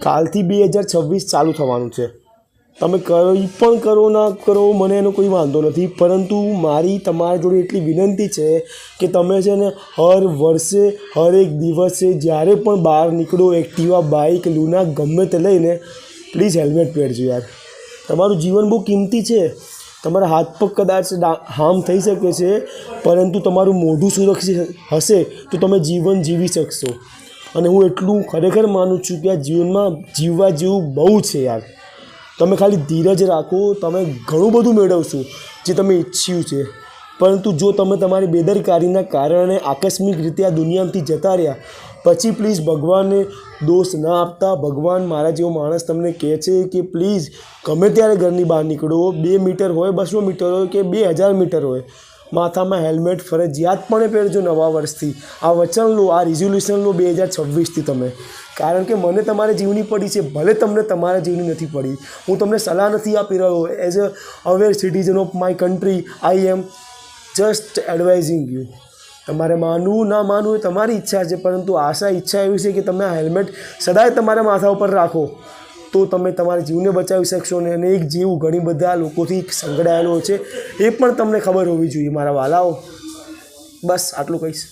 કાલથી 2026 ચાલુ થવાનું છે। તમે કંઈ પણ કરો ના કરો મને એનો કોઈ વાંધો નથી, પરંતુ મારી તમારા જોડે એટલી વિનંતી છે કે તમે છે ને હર વર્ષે હરેક દિવસે જ્યારે પણ બહાર નીકળો એક્ટિવા, બાઇક, લુના ગમે તે લઈને પ્લીઝ હેલ્મેટ પહેરજો યાર। તમારું જીવન બહુ કિંમતી છે। તમારા હાથ પગ કદાચ હાર્મ થઈ શકે છે, પરંતુ તમારું મોઢું સુરક્ષિત હશે તો તમે જીવન જીવી શકશો। અને હું એટલું ખરેખર માનું છું કે આ જીવનમાં જીવવા જેવું બહુ છે યાર। તમે ખાલી ધીરજ રાખો, તમે ઘણું બધું મેળવશો જે તમે ઈચ્છ્યું છે, પરંતુ જો તમે તમારી બેદરકારીના કારણે આકસ્મિક રીતે આ દુનિયામાંથી જતા રહ્યા પછી પ્લીઝ ભગવાનને દોષ ના આપતા। ભગવાન મારા જેવો માણસ તમને કહે છે કે પ્લીઝ ગમે ત્યારે ઘરની બહાર નીકળો, 2 મીટર હોય, 200 મીટર હોય કે 2000 મીટર હોય, માથામાં હેલ્મેટ ફરજિયાતપણે પહેરજો નવા વર્ષથી। આ વચન લો, આ રિઝોલ્યુશન લો 2026થી તમે, કારણ કે મને તમારે જીવની પડી છે, ભલે તમને તમારા જીવની નથી પડી। હું તમને સલાહ નથી આપી રહ્યો, as a aware citizen of my country I M just advising you. તમારે માનવું ના માનવું એ તમારી ઈચ્છા છે, પરંતુ આશા ઈચ્છા એવી છે કે તમે આ હેલ્મેટ સદાય તમારા માથા ઉપર રાખો તો તમે તમારા જીવને બચાવી શકશો। અને એક જીવ ઘણી બધા લોકોથી સંકળાયેલો છે એ પણ તમને ખબર હોવી જોઈએ મારા વાલાઓ। બસ આટલું કહીશ।